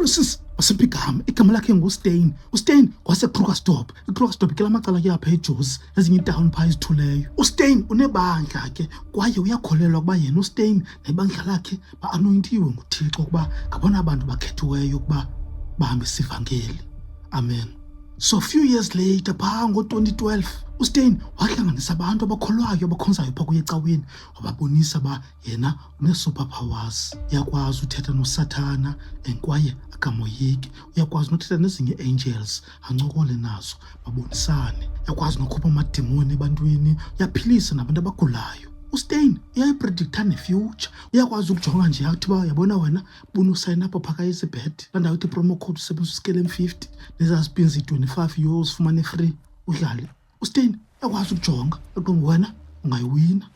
Policies basebigama igama lakhe nguStein. uStein waseKrugersdorp. iKrugersdorp ke lamacala ke apha eJozi ezinye iitown phaa ezithuleyo. uStein unebandla ke kwaye uyakholelwa ukuba yena uStein nebandla lakhe ba-anointiwe nguThixo ukuba ngabona abantu bakhethiweyo ukuba bahambise ivangeli. Amen. So few years later phaa ngo-2012 uStein wahlanganisa abantu abakholwayo abakhonzayo phaa kuye ecaweni wababonisa uba yena une-superpowers. Uyakwazi uthetha noSathana and kwaye akamoyiki. Uyakwazi nothetha nezinye angels ancokole nazo babonisane. Uyakwazi nokhupha amadimoni ebantwini. Uyaphilisa nabantu abagulayo. uStein uyayipredicta nefuture. Uyakwazi ukujonga nje athi uba yabona wena bunusayina apha phaka Elizabeth laa ndawo ithi promo code usebenzisa uskele M50 nezazipinzi 25 euros fumane free udlale. uStein uyakwazi ukujonga aqonga wena ungayiwina.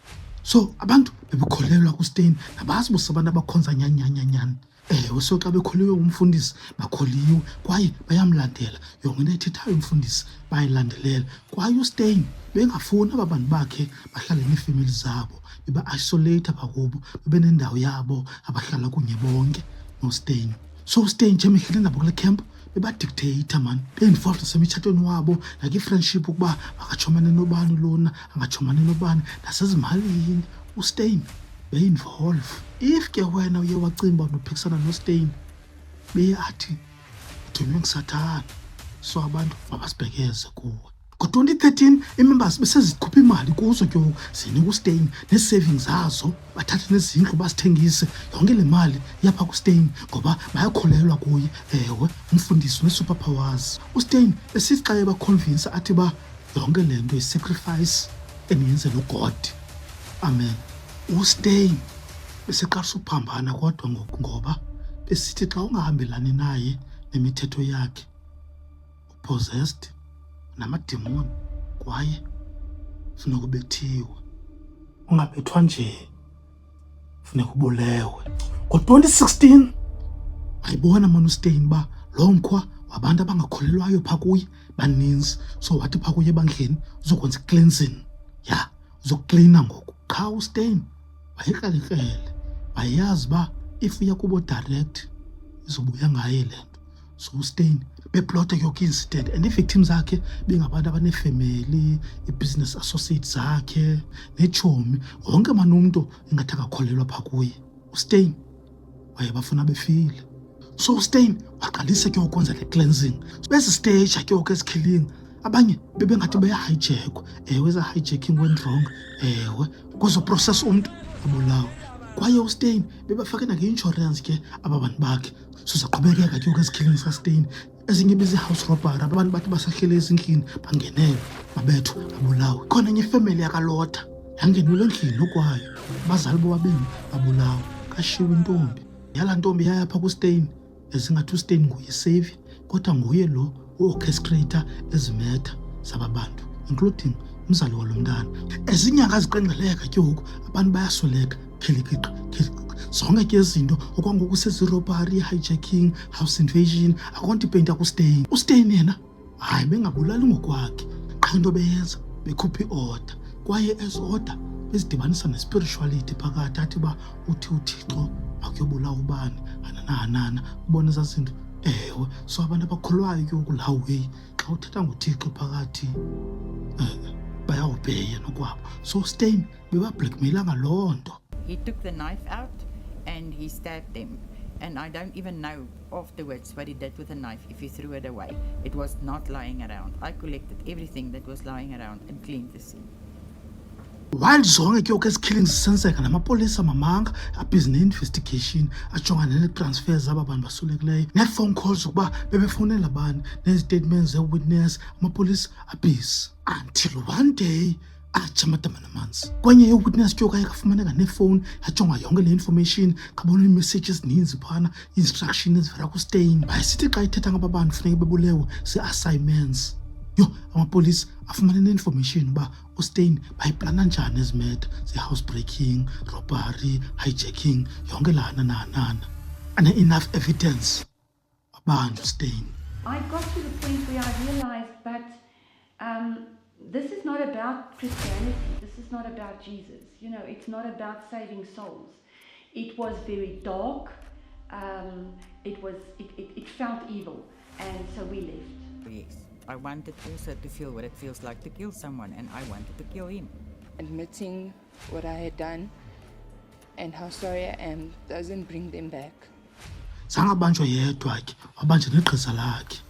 So abantu bebekholelwa kuStein nabazi busa abantu abakhonza nyanyanyanyani. Ewe, so xa bekholiwe umfundisi bakholiwe kwaye bayamlandela. Yonke into ayithethayo umfundisi bayayilandelela. Kwaye uStein bengafuni aba bantu bakhe bahlale neefemeli zabo, beba-isolate apha kubo, bebe nendawo yabo abahlala kunye bonke noStein. So uStein nje mehlele nabo kule camp beba-dictator man, be-involved nasemitshatweni wabo, i-friendship ukuba akatshomane nobani lona, angatshomane nobani, nasezimalini uStein be-involve. If ke wena uye wacimba nophikisana noStein beye athi uthunywe nguSathana, so abantu mabasibhekeze kuwe. Ngo-2013 ii-members besezikhupha imali kuzo ke zinika uStein nee-savings zazo, bathathe nezindlu basithengise. Yonke le mali iyapha kuStein ngoba bayakholelwa kuye. Ewe, umfundisi one-superpowers. uStein esithi xa ebaconvince athi ba yonke le nto yi-sacrifice eniyenze noGod. Amen. uStein beseqalisa ukuphambana kodwa ngoku ngoba besithi xa ungahambelani naye nemithetho yakhe upossessed namadimoni kwaye funeka ubethiwe. Ungabethwa nje, funeka ubulewe. Ngo-2016 wayibona mani uStein uba lo mkhwa wabantu abangakholelwayo phaa kuye baninzi. So wathi phaa kuye ebandleni uzokwenza i-cleansing. Ya, uzoklina ngoku. Qha uStein wayekrelekrele, wayeyazi uba if uya kubo direct izobuya ngaye le nto. So uStein beplota yonke i-incident and ii-victims zakhe bengabantu abaneefemeli, ii-business associates zakhe neetshomi. Wonke mani umntu ingathi akakholelwa phaa kuye uStein wayebafuna befile. So uStein waqalisa ke ukwenza le cleansing. Bezi stage ke ngoku ezikhilingi abanye bebengathi beyahijackwa. Ewe, eza hijacking went wrong. Ewe, kuzoprocess umntu abulawa. Kwaye uStein bebafake nage-insurance ke aba bantu bakhe. So zaqhubekeka ke ngoku ezikhilingi zikaStein. Ezinye bezi-house robbery, abantu bathi basahlele ezindlini bangenelwe babethwa babulawe. Khona enye ifemeli yakalota yangenelwa endlini okwayo, abazali bobabini babulawa. Kashiwe intombi, yalaa ntombi yayapha kuStein ezingathi uStein nguye savior, kodwa nguye lo u-orchestrator ezimeta zaba bantu, including umzali walo mntana. Ezinyanga ziqenqgeleka ke ngoku abantu bayasweleka khilikiqi. Zonke ke izinto okwangoku sezirobbery, hijacking, house invasion akonto kuStein. uStein yena hayi bengabulali ngokwakhe, qha into beyenza bekhupha i-order kwaye ezi-order bezidibanisa nespirituality phakathi. Athi uba uthi uThixo akuyobulawa ubani hanana ubona ezaa zinto. Ewe, so abantu abakholwayo ke ngoku laa way xa uthetha ngoThixo phakathi bayawubheya nokwabo. So uStein bebablackmaila ngaloo nto. He took the knife out and he stabbed them. And I don't even know afterwards what he did with the knife, if he threw it away. It was not lying around. I collected everything that was lying around and cleaned the scene. While zonke ke ngoku ezi-killings zisenzeka namapolisa mamanga abhizi ne-investigation ajongane nee-transfers zaba bantu basulekileyo, nee-phone calls ukuba bebefowunela bani, nee-statements zee-witness, amapolisa abhizi. Until one day ajamadama namanzi. Kwenye ye-witness ke ngoku ayekafumaneka neefowuni, yajonga yonke le information, kabona ii-message ezininzi phana, i-instruction ezivela kuStein. Bayesithi xa ithetha ngaba bantu funeka bebulewe zii-assignments. Yho, amapolisa afumane ne-information uba uStein bayiplana njani ezimeta ze-housebreaking, robbery, hijacking, yonke lana nanana. Ane-enough evidence abantu uStein. I got to the point where I realized that this is not about Christianity. This is not about Jesus. You know, it's not about saving souls. It was very dark. it felt evil, and so we left. Yes. I wanted also to feel what it feels like to kill someone, and I wanted to kill him. Admitting what I had done and how sorry I am doesn't bring them back. Zangabanjwa yedwa ke, wabanja negqiza lakhe.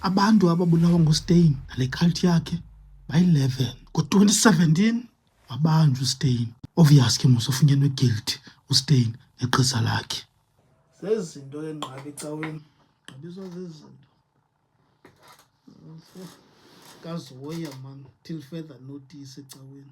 Abantu ababulawa nguSteyn nale cult yakhe bayi-11. Ngo-2017 wabanjwa uSteyn. Obvious ke mos ufunyenwe guilty uSteyn negqiza lakhe. Zezinto ke ngqabi ecaweni. Gqibiswa zezinto. Kazihoya man till further notice ecaweni.